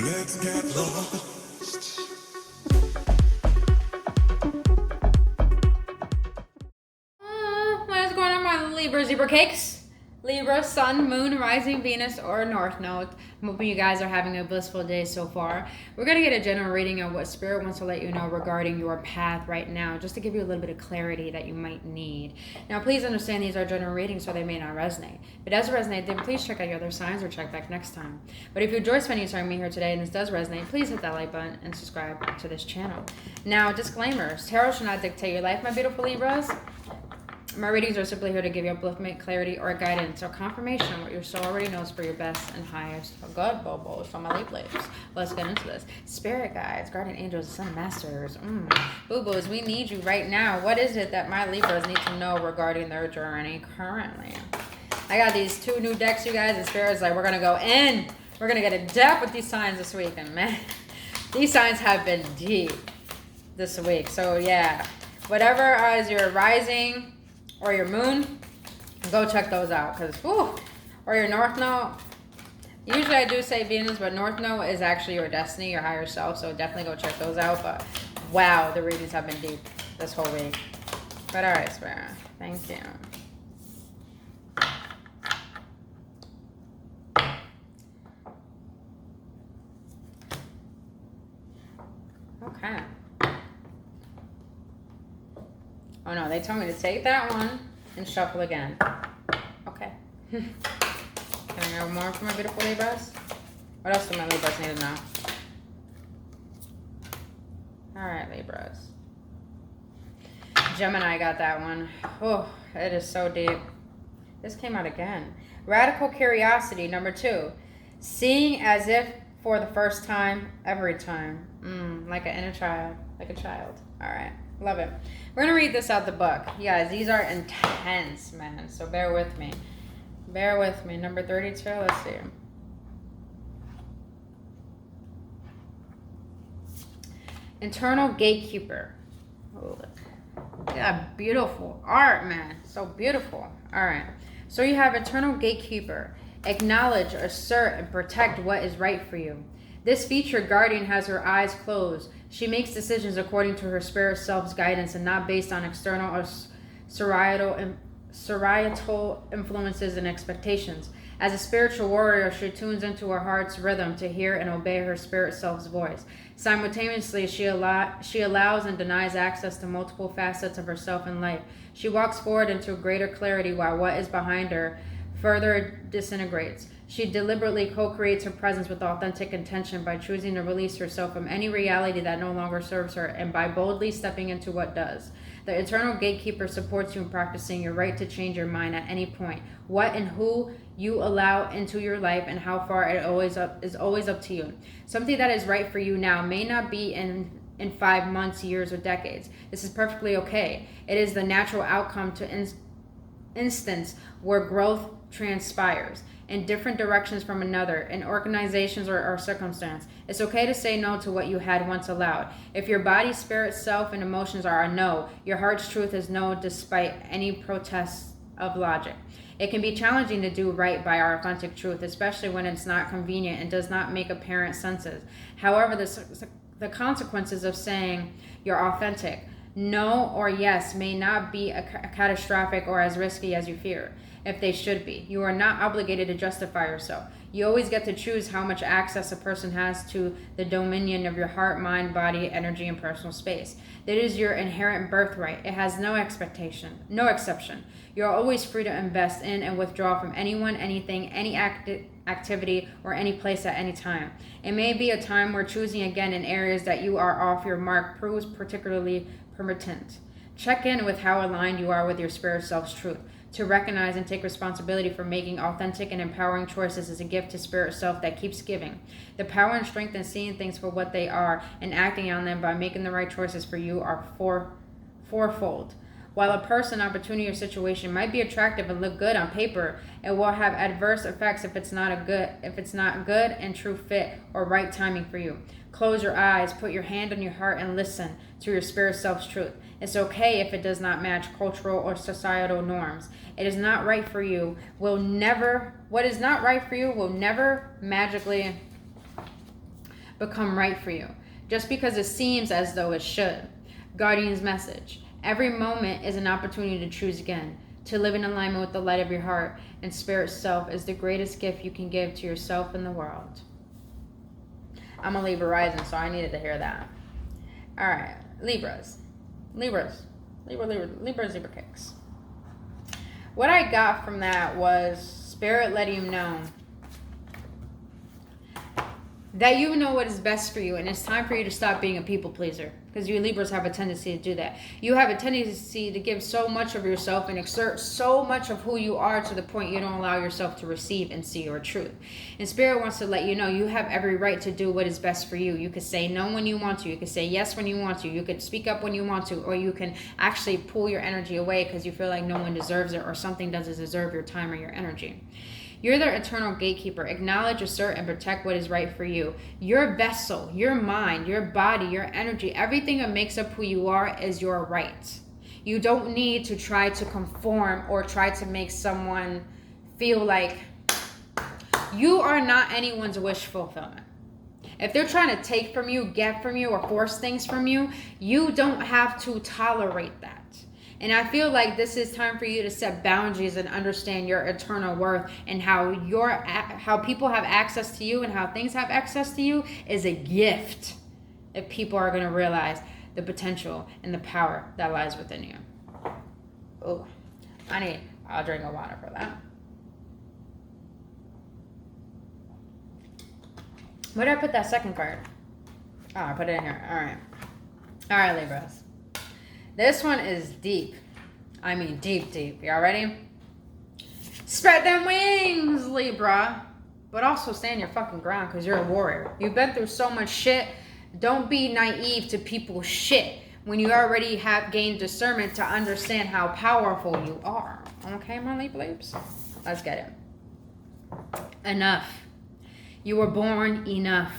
Let's get lost. What is going on, my Libra zebra cakes? Libra, Sun, Moon, Rising, Venus, or North Node. I'm hoping you guys are having a blissful day so far. We're going to get a general reading of what Spirit wants to let you know regarding your path right now, just to give you a little bit of clarity that you might need. Now, please understand these are general readings, so they may not resonate. If it does resonate, then please check out your other signs or check back next time. But if you enjoy spending time with me here today and this does resonate, please hit that like button and subscribe to this channel. Now, disclaimers. Tarot should not dictate your life, my beautiful Libras. My readings are simply here to give you upliftment, clarity, or guidance, or confirmation on what your soul already knows for your best and highest good, Bobos, from my Libras. Let's get into this. Spirit guides, guardian angels, sun masters, Boo-boos, we need you right now. What is it that my Libras need to know regarding their journey currently? I got these two new decks, you guys, and Spirit's like, we're going to go in. We're going to get in depth with these signs this week. And man, these signs have been deep this week. So yeah, whatever is your rising or your moon, go check those out. Or your north node. Usually I do say Venus, but north node is actually your destiny, your higher self. So definitely go check those out. But wow, the readings have been deep this whole week. But all right, Spirit, thank you. Okay. Oh no, they told me to take that one and shuffle again. Okay. Can I have more for my beautiful Libras? What else do my Libras need to know? Alright, Libras. Gemini got that one. Oh, it is so deep. This came out again. Radical curiosity, number 2. Seeing as if for the first time, every time. Like an inner child. Like a child. Alright. Love it. We're going to read this out the book. You guys, these are intense, man. So bear with me. Bear with me. Number 32. Let's see. Internal gatekeeper. Oh, yeah, beautiful art, man. So beautiful. All right. So you have internal gatekeeper. Acknowledge, assert, and protect what is right for you. This featured guardian has her eyes closed. She makes decisions according to her spirit self's guidance and not based on external or societal influences and expectations. As a spiritual warrior, she tunes into her heart's rhythm to hear and obey her spirit self's voice. Simultaneously, she allows and denies access to multiple facets of herself in life. She walks forward into greater clarity while what is behind her further disintegrates. She deliberately co-creates her presence with authentic intention by choosing to release herself from any reality that no longer serves her and by boldly stepping into what does. The eternal gatekeeper supports you in practicing your right to change your mind at any point. What and who you allow into your life and how far it is always up to you. Something that is right for you now may not be in 5 months, years, or decades. This is perfectly okay. It is the natural outcome to instance where growth transpires in different directions from another, in organizations or circumstance. It's okay to say no to what you had once allowed. If your body, spirit, self, and emotions are a no, your heart's truth is no despite any protests of logic. It can be challenging to do right by our authentic truth, especially when it's not convenient and does not make apparent senses. However, the consequences of saying you're authentic, no or yes, may not be catastrophic or as risky as you fear. If they should be. You are not obligated to justify yourself. You always get to choose how much access a person has to the dominion of your heart, mind, body, energy, and personal space. That is your inherent birthright. It has no exception. You are always free to invest in and withdraw from anyone, anything, any activity, or any place at any time. It may be a time where choosing again in areas that you are off your mark proves particularly pertinent. Check in with how aligned you are with your spirit self's truth. To recognize and take responsibility for making authentic and empowering choices is a gift to spirit self that keeps giving. The power and strength in seeing things for what they are and acting on them by making the right choices for you are fourfold. While a person, opportunity, or situation might be attractive and look good on paper, it will have adverse effects if it's not good and true fit or right timing for you. Close your eyes, put your hand on your heart, and listen to your spirit self's truth. It's okay if it does not match cultural or societal norms. It is not right for you. What is not right for you will never magically become right for you, just because it seems as though it should. Guardian's message. Every moment is an opportunity to choose again. To live in alignment with the light of your heart and spirit self is the greatest gift you can give to yourself and the world. I'm a Libra rising, so I needed to hear that. All right, Libra kicks. What I got from that was Spirit letting you know that you know what is best for you, and it's time for you to stop being a people pleaser, because you Libras have a tendency to do that. You have a tendency to give so much of yourself and exert so much of who you are to the point you don't allow yourself to receive and see your truth. And Spirit wants to let you know you have every right to do what is best for you. You could say no when you want to. You could say yes when you want to. You could speak up when you want to, or you can actually pull your energy away because you feel like no one deserves it or something doesn't deserve your time or your energy. You're their eternal gatekeeper. Acknowledge, assert, and protect what is right for you. Your vessel, your mind, your body, your energy, everything that makes up who you are is your right. You don't need to try to conform or try to make someone feel like you are not anyone's wish fulfillment. If they're trying to take from you, get from you, or force things from you, you don't have to tolerate that. And I feel like this is time for you to set boundaries and understand your eternal worth, and how people have access to you and how things have access to you is a gift if people are going to realize the potential and the power that lies within you. Oh, I'll drink a water for that. Where did I put that second card? Oh, I put it in here. All right, Libras. This one is deep. I mean, deep. Y'all ready? Spread them wings, Libra. But also stand your fucking ground, because you're a warrior. You've been through so much shit. Don't be naive to people's shit when you already have gained discernment to understand how powerful you are. Okay, my Libras? Let's get it. Enough. You were born enough.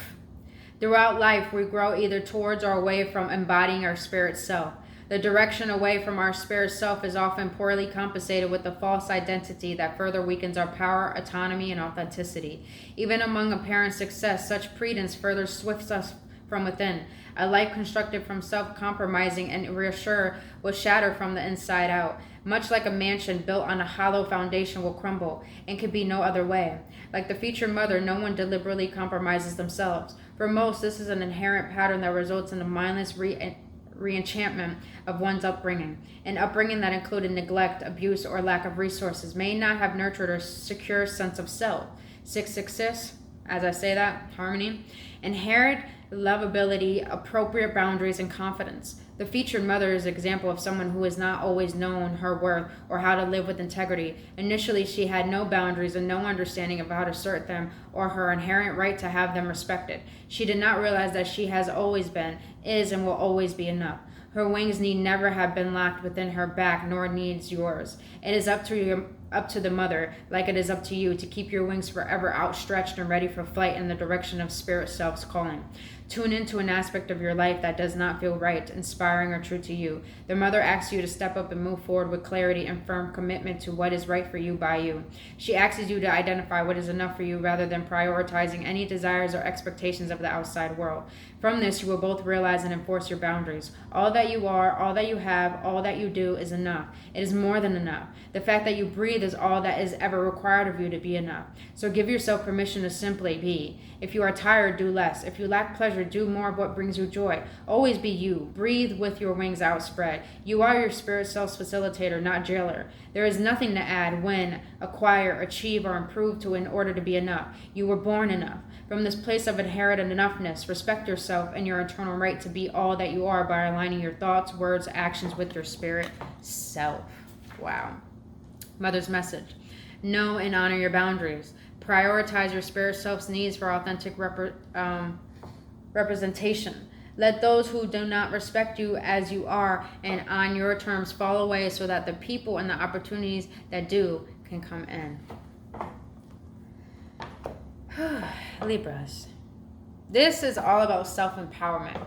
Throughout life, we grow either towards or away from embodying our spirit self. The direction away from our spirit self is often poorly compensated with a false identity that further weakens our power, autonomy, and authenticity. Even among apparent success, such credence further swifts us from within. A life constructed from self-compromising and reassure will shatter from the inside out. Much like a mansion built on a hollow foundation will crumble, and could be no other way. Like the future mother, no one deliberately compromises themselves. For most, this is an inherent pattern that results in a mindless reenchantment of one's upbringing. An upbringing that included neglect, abuse, or lack of resources may not have nurtured a secure sense of self. 666, as I say that, harmony. Inherent lovability, appropriate boundaries, and confidence. The featured mother is an example of someone who has not always known her worth or how to live with integrity. Initially, she had no boundaries and no understanding of how to assert them or her inherent right to have them respected. She did not realize that she has always been, is, and will always be enough. Her wings need never have been locked within her back, nor needs yours. It is up to the mother, like it is up to you, to keep your wings forever outstretched and ready for flight in the direction of spirit self's calling. Tune into an aspect of your life that does not feel right, inspiring, or true to you. The mother asks you to step up and move forward with clarity and firm commitment to what is right for you by you. She asks you to identify what is enough for you rather than prioritizing any desires or expectations of the outside world. From this, you will both realize and enforce your boundaries. All that you are, all that you have, all that you do is enough. It is more than enough. The fact that you breathe is all that is ever required of you to be enough. So give yourself permission to simply be. If you are tired, do less. If you lack pleasure, do more of what brings you joy. Always be you. Breathe with your wings outspread. You are your spirit self's facilitator, not jailer. There is nothing to add, win, acquire, achieve, or improve to in order to be enough. You were born enough. From this place of inherent enoughness, respect yourself and your eternal right to be all that you are by aligning your thoughts, words, actions with your spirit self. Wow. Mother's message. Know and honor your boundaries. Prioritize your spirit self's needs for authentic representation. Let those who do not respect you as you are and on your terms fall away so that the people and the opportunities that do can come in. Libras. This is all about self-empowerment,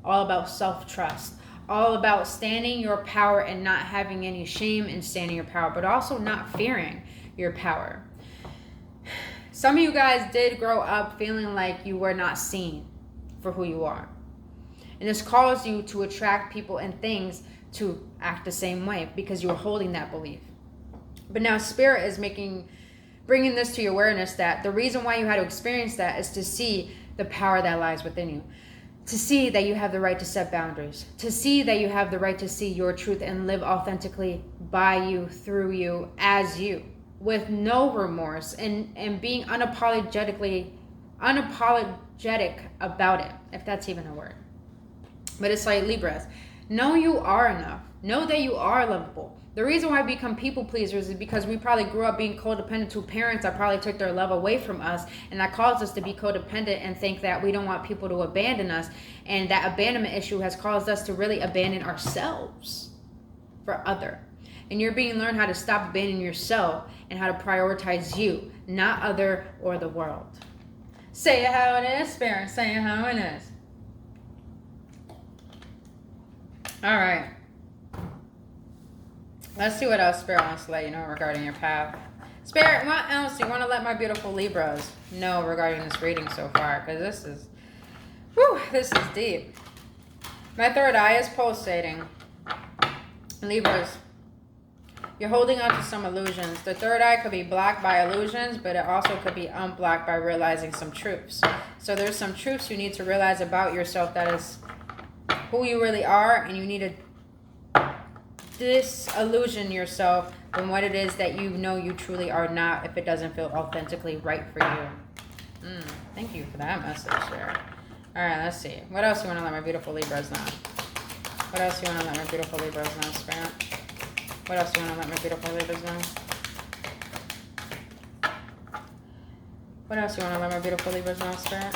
all about self-trust, all about standing your power and not having any shame in standing your power, but also not fearing your power. Some of you guys did grow up feeling like you were not seen. for who you are. And this calls you to attract people and things to act the same way because you're holding that belief. But now Spirit is bringing this to your awareness that the reason why you had to experience that is to see the power that lies within you. To see that you have the right to set boundaries. To see that you have the right to see your truth and live authentically by you, through you, as you. With no remorse and being unapologetic about it, if that's even a word. But it's like Libras. Know you are enough. Know that you are lovable. The reason why we become people pleasers is because we probably grew up being codependent to parents that probably took their love away from us, and that caused us to be codependent and think that we don't want people to abandon us. And that abandonment issue has caused us to really abandon ourselves for other. And you're being learned how to stop abandoning yourself and how to prioritize you, not other or the world. Say it how it is, Spirit. Say it how it is. All right. Let's see what else Spirit wants to let you know regarding your path. Spirit, what else do you want to let my beautiful Libras know regarding this reading so far? Because this is deep. My third eye is pulsating. Libras, you're holding on to some illusions. The third eye could be blocked by illusions, but it also could be unblocked by realizing some truths. So there's some truths you need to realize about yourself that is who you really are, and you need to disillusion yourself from what it is that you know you truly are not if it doesn't feel authentically right for you. Thank you for that message there. All right, let's see. What else you want to let my beautiful Libras know? What else you want to let my beautiful Libras know, Spirit? What else you want to let my beautiful Libras know? What else you want to let my beautiful Libras know, Spirit?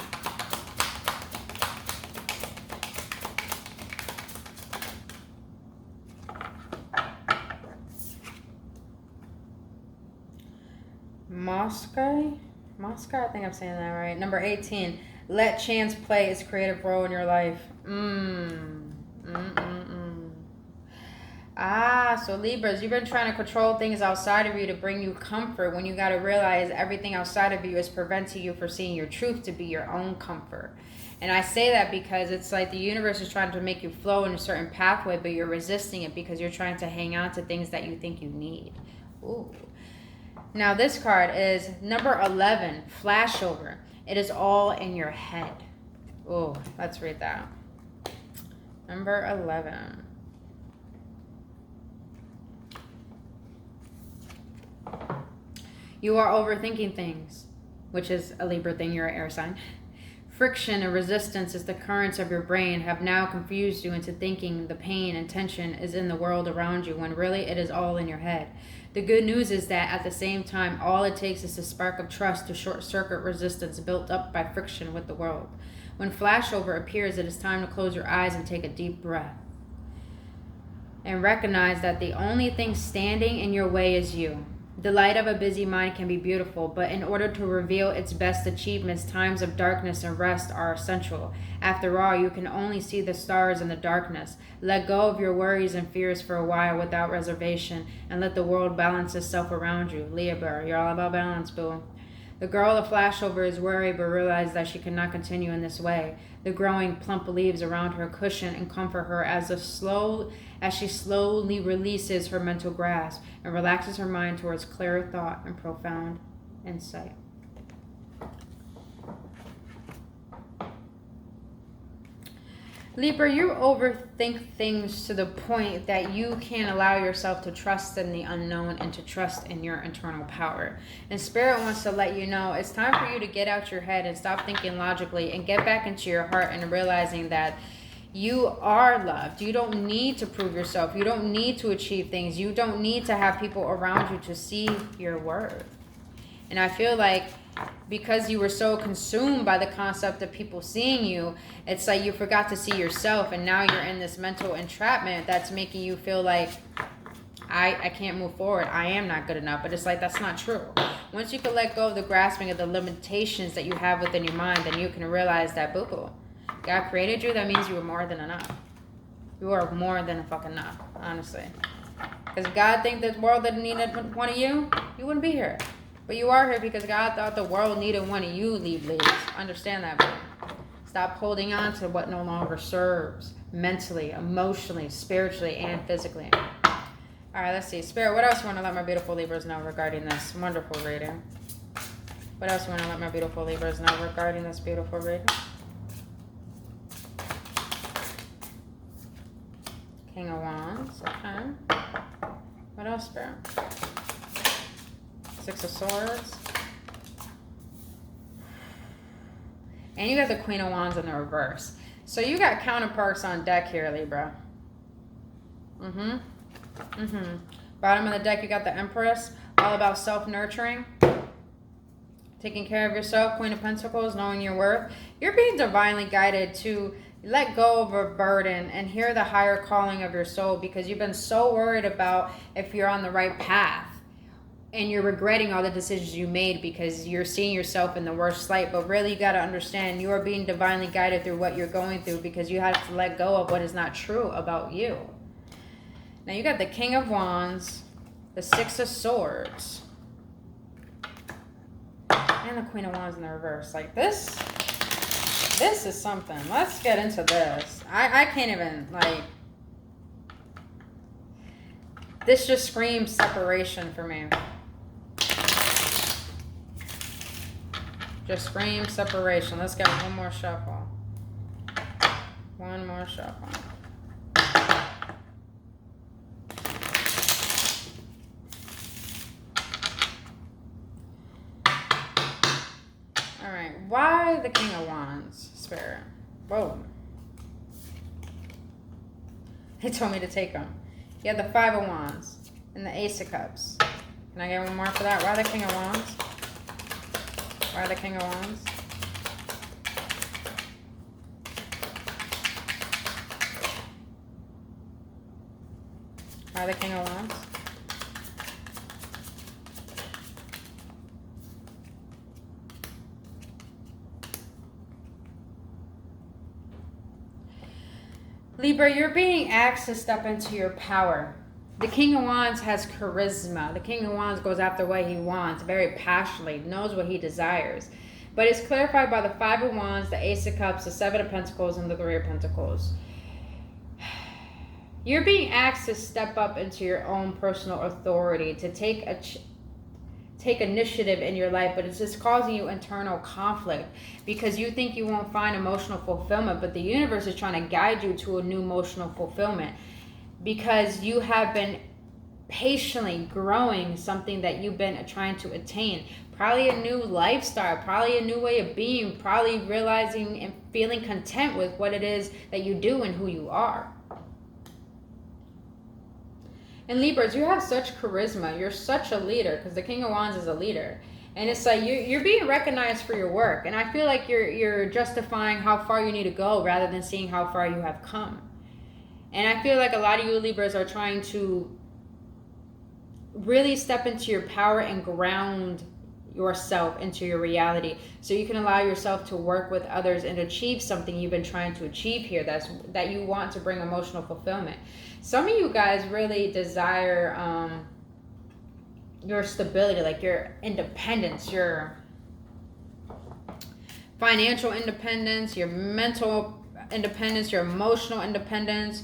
Mosca, I think I'm saying that right. Number 18, let chance play its creative role in your life. So Libras, you've been trying to control things outside of you to bring you comfort when you got to realize everything outside of you is preventing you from seeing your truth to be your own comfort. And I say that because it's like the universe is trying to make you flow in a certain pathway, but you're resisting it because you're trying to hang on to things that you think you need. Ooh. Now this card is number 11, flashover. It is all in your head. Oh, let's read that. Number 11. You are overthinking things, which is a Libra thing, you're an air sign. Friction and resistance as the currents of your brain have now confused you into thinking the pain and tension is in the world around you when really it is all in your head. The good news is that at the same time, all it takes is a spark of trust to short-circuit resistance built up by friction with the world. When flashover appears, it is time to close your eyes and take a deep breath. And recognize that the only thing standing in your way is you. The light of a busy mind can be beautiful, but in order to reveal its best achievements, times of darkness and rest are essential. After all, you can only see the stars in the darkness. Let go of your worries and fears for a while without reservation, and let the world balance itself around you. Libra, you're all about balance, boo. The girl of flashover is worried but realizes that she cannot continue in this way. The growing plump leaves around her cushion and comfort her as she slowly releases her mental grasp and relaxes her mind towards clearer thought and profound insight. Libra, you overthink things to the point that you can't allow yourself to trust in the unknown and to trust in your internal power. And Spirit wants to let you know it's time for you to get out your head and stop thinking logically and get back into your heart and realizing that you are loved. You don't need to prove yourself. You don't need to achieve things. You don't need to have people around you to see your worth. And I feel like because you were so consumed by the concept of people seeing you, it's like you forgot to see yourself, and now you're in this mental entrapment that's making you feel like I can't move forward. I am not good enough. But it's like that's not true. Once you can let go of the grasping of the limitations that you have within your mind, then you can realize that boo-boo, God created you. That means you were more than enough. You are more than fucking enough, honestly. Because if God think this world didn't need one of you, you wouldn't be here. But you are here because God thought the world needed one of you, leaves. Understand that, bro. Stop holding on to what no longer serves, mentally, emotionally, spiritually, and physically. All right, let's see. Spirit, what else you want to let my beautiful Libras know regarding this wonderful reading? What else you want to let my beautiful Libras know regarding this beautiful reading? King of Wands, okay. What else, Spirit? Six of Swords. And you got the Queen of Wands in the reverse. So you got counterparts on deck here, Libra. Bottom of the deck, you got the Empress. All about self-nurturing. Taking care of yourself. Queen of Pentacles, knowing your worth. You're being divinely guided to let go of a burden and hear the higher calling of your soul, because you've been so worried about if you're on the right path. And you're regretting all the decisions you made because you're seeing yourself in the worst light. But really, you got to understand you are being divinely guided through what you're going through, because you have to let go of what is not true about you. Now, you got the King of Wands, the Six of Swords, and the Queen of Wands in the reverse. Like this is something. Let's get into this. I can't even, like, this just screams separation for me. Just scream separation. Let's get one more shuffle. One more shuffle. Alright, why the King of Wands, Spirit? Whoa. He told me to take them. You have the Five of Wands and the Ace of Cups. Can I get one more for that? Why the King of Wands? Why the King of Wands? Why the King of Wands? Libra, you're being asked to step into your power. The King of Wands has charisma. The King of Wands goes after what he wants, very passionately, knows what he desires. But it's clarified by the Five of Wands, the Ace of Cups, the Seven of Pentacles, and the Three of Pentacles. You're being asked to step up into your own personal authority, to take initiative in your life, but it's just causing you internal conflict because you think you won't find emotional fulfillment, but the universe is trying to guide you to a new emotional fulfillment, because you have been patiently growing something that you've been trying to attain. Probably a new lifestyle, probably a new way of being, probably realizing and feeling content with what it is that you do and who you are. And Libras, you have such charisma. You're such a leader, because the King of Wands is a leader. And it's like you're being recognized for your work. And I feel like you're justifying how far you need to go rather than seeing how far you have come. And I feel like a lot of you Libras are trying to really step into your power and ground yourself into your reality, so you can allow yourself to work with others and achieve something you've been trying to achieve here, that you want to bring emotional fulfillment. Some of you guys really desire your stability, like your independence, your financial independence, your mental independence, your emotional independence,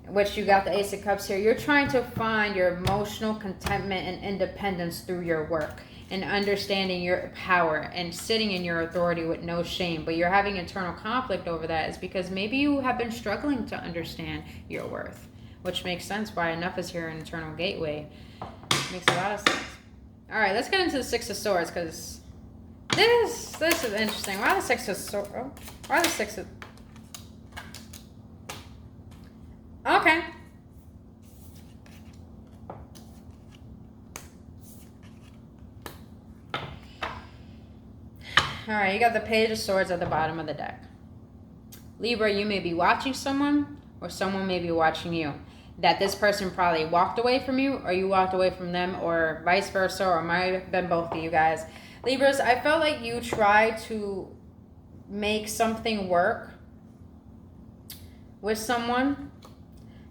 which you got the Ace of Cups here. You're trying to find your emotional contentment and independence through your work and understanding your power and sitting in your authority with no shame. But you're having internal conflict over that is because maybe you have been struggling to understand your worth, which makes sense why enough is here in Internal Gateway. Makes a lot of sense. All right, let's get into the Six of Swords, because this is interesting. Why the Six of Swords? Oh, why the Six of... Okay. All right, you got the Page of Swords at the bottom of the deck. Libra, you may be watching someone, or someone may be watching you. That this person probably walked away from you, or you walked away from them, or vice versa, or might have been both of you guys. Libras, I felt like you tried to make something work with someone.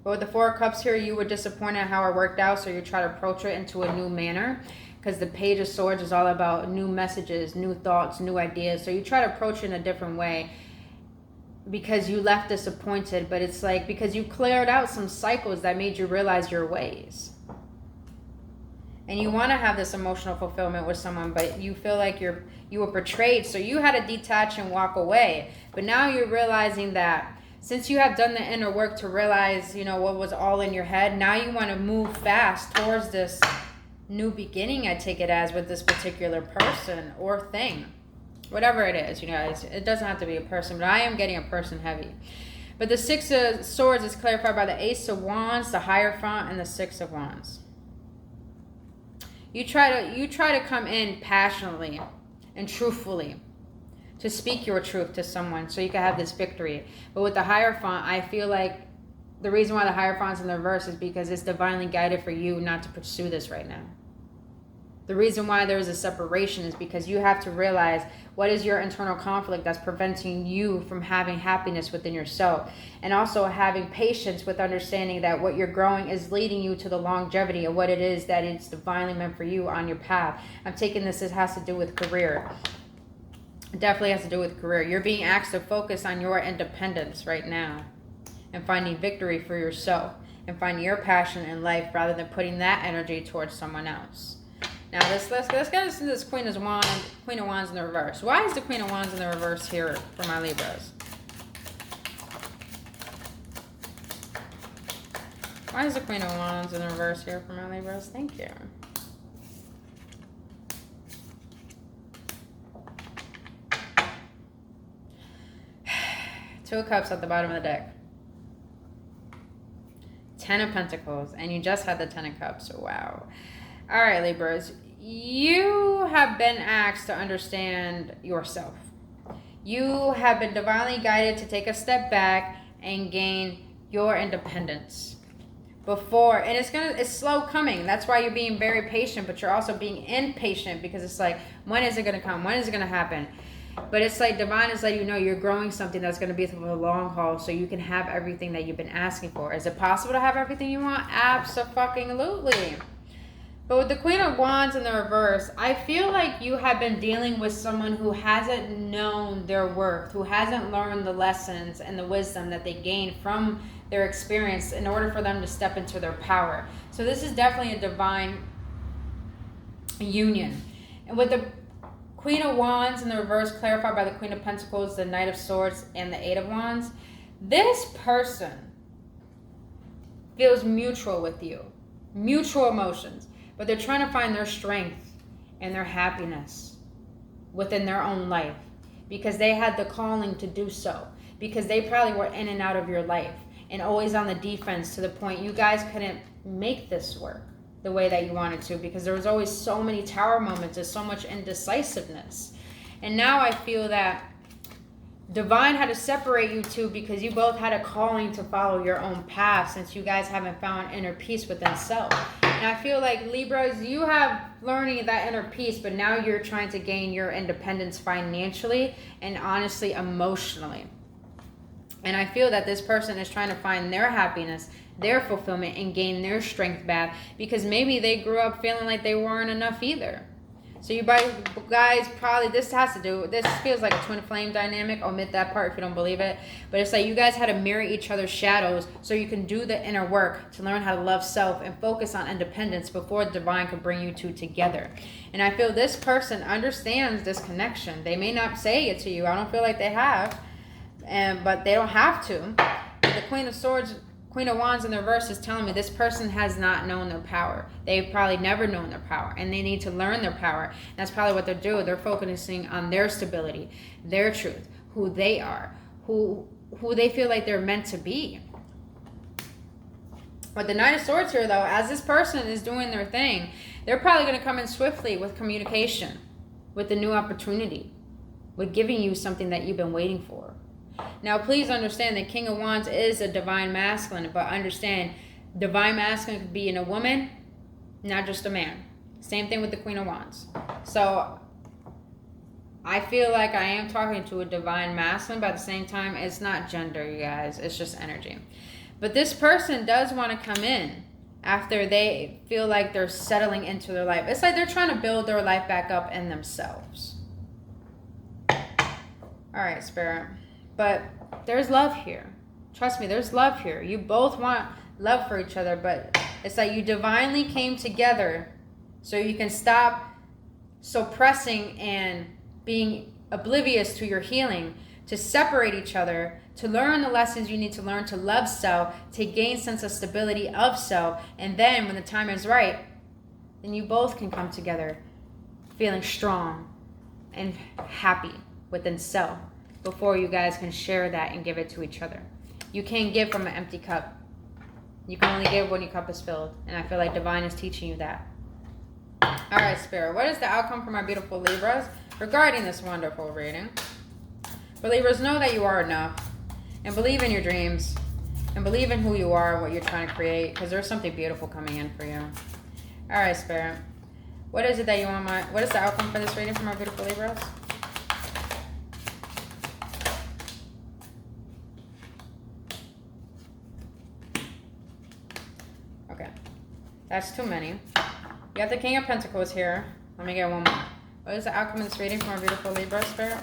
But with the Four of Cups here, you were disappointed how it worked out, so you try to approach it into a new manner, because the Page of Swords is all about new messages, new thoughts, new ideas. So you try to approach it in a different way. because you left disappointed, but it's like because you cleared out some cycles that made you realize your ways. And you want to have this emotional fulfillment with someone, but you feel like you were betrayed, so you had to detach and walk away. But now you're realizing that since you have done the inner work to realize, what was all in your head, now you want to move fast towards this new beginning, I take it as, with this particular person or thing. Whatever it is, guys. It doesn't have to be a person, but I am getting a person heavy. But the Six of Swords is clarified by the Ace of Wands, the Hierophant, and the Six of Wands. You try to come in passionately and truthfully to speak your truth to someone so you can have this victory. But with the Hierophant, I feel like the reason why the Hierophant's in the reverse is because it's divinely guided for you not to pursue this right now. The reason why there is a separation is because you have to realize what is your internal conflict that's preventing you from having happiness within yourself, and also having patience with understanding that what you're growing is leading you to the longevity of what it is that it's divinely meant for you on your path. I'm taking this, it has to do with career. It definitely has to do with career. You're being asked to focus on your independence right now and finding victory for yourself and finding your passion in life rather than putting that energy towards someone else. Now let's get into this Queen of Wands in the reverse. Why is the Queen of Wands in the reverse here for my Libras? Why is the Queen of Wands in the reverse here for my Libras? Thank you. Two of Cups at the bottom of the deck. Ten of Pentacles. And you just had the Ten of Cups. Wow. All right, Libras. You have been asked to understand yourself. You have been divinely guided to take a step back and gain your independence. And it's slow coming. That's why you're being very patient, but you're also being impatient because it's like, when is it going to come? When is it going to happen? But it's like divine is letting you know you're growing something that's going to be for the long haul so you can have everything that you've been asking for. Is it possible to have everything you want? Abso-fucking-lutely. But with the Queen of Wands in the reverse, I feel like you have been dealing with someone who hasn't known their worth, who hasn't learned the lessons and the wisdom that they gained from their experience in order for them to step into their power. So this is definitely a divine union. And with the Queen of Wands in the reverse, clarified by the Queen of Pentacles, the Knight of Swords, and the Eight of Wands, this person feels mutual with you, mutual emotions, but they're trying to find their strength and their happiness within their own life because they had the calling to do so, because they probably were in and out of your life and always on the defense to the point you guys couldn't make this work the way that you wanted to because there was always so many tower moments and so much indecisiveness. And now I feel that divine had to separate you two because you both had a calling to follow your own path since you guys haven't found inner peace within self. And I feel like Libras, you have learning that inner peace, but now you're trying to gain your independence financially and honestly emotionally. And I feel that this person is trying to find their happiness, their fulfillment, and gain their strength back because maybe they grew up feeling like they weren't enough either. So you guys probably, this feels like a twin flame dynamic. Omit that part if you don't believe it. But it's like you guys had to mirror each other's shadows so you can do the inner work to learn how to love self and focus on independence before the divine could bring you two together. And I feel this person understands this connection. They may not say it to you. I don't feel like they have. But they don't have to. But the Queen of Swords, Queen of Wands in the reverse is telling me this person has not known their power. They've probably never known their power, and they need to learn their power. And that's probably what they're doing. They're focusing on their stability, their truth, who they are, who they feel like they're meant to be. But the Knight of Swords here, though, as this person is doing their thing, they're probably going to come in swiftly with communication, with a new opportunity, with giving you something that you've been waiting for. Now, please understand that King of Wands is a divine masculine, but understand divine masculine could be in a woman, not just a man. Same thing with the Queen of Wands. So I feel like I am talking to a divine masculine, but at the same time, it's not gender, you guys. It's just energy. But this person does want to come in after they feel like they're settling into their life. It's like they're trying to build their life back up in themselves. All right, Spirit. But there's love here. Trust me, there's love here. You both want love for each other, but it's like you divinely came together so you can stop suppressing and being oblivious to your healing, to separate each other, to learn the lessons you need to learn to love self, to gain sense of stability of self, and then when the time is right, then you both can come together feeling strong and happy within self before you guys can share that and give it to each other. You can't give from an empty cup. You can only give when your cup is filled. And I feel like Divine is teaching you that. All right, Spirit. What is the outcome for my beautiful Libras regarding this wonderful reading? But Libras, know that you are enough. And believe in your dreams. And believe in who you are and what you're trying to create. Because there's something beautiful coming in for you. All right, Spirit. What is it that you want what is the outcome for this reading for my beautiful Libras? Okay. That's too many. You have the King of Pentacles here. Let me get one more. What is the outcome of this reading for my beautiful Libra, Spirit?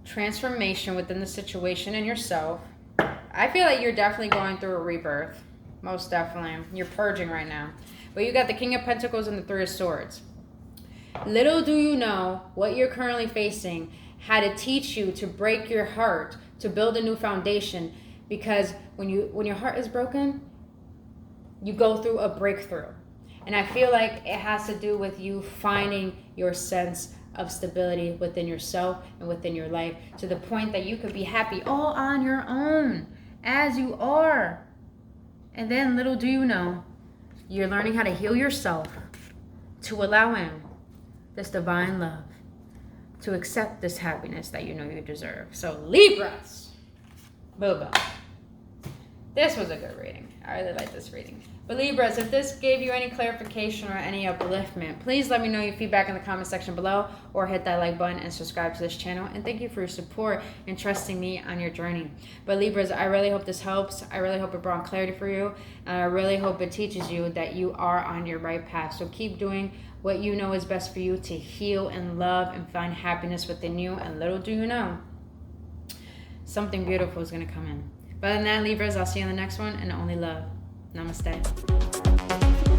Transformation within the situation and yourself. I feel like you're definitely going through a rebirth. Most definitely. You're purging right now. But you got the King of Pentacles and the Three of Swords. Little do you know what you're currently facing had to teach you to break your heart, to build a new foundation. Because when your heart is broken, you go through a breakthrough. And I feel like it has to do with you finding your sense of stability within yourself and within your life to the point that you could be happy all on your own as you are. And then little do you know, you're learning how to heal yourself to allow in this divine love, to accept this happiness that you know you deserve. So Libras, boo-boo. This was a good reading. I really like this reading. But Libras, if this gave you any clarification or any upliftment, please let me know your feedback in the comment section below or hit that like button and subscribe to this channel. And thank you for your support and trusting me on your journey. But Libras, I really hope this helps. I really hope it brought clarity for you. And I really hope it teaches you that you are on your right path. So keep doing what you know is best for you to heal and love and find happiness within you. And little do you know, something beautiful is going to come in. But other than that, Libras, I'll see you in the next one, and only love. Namaste.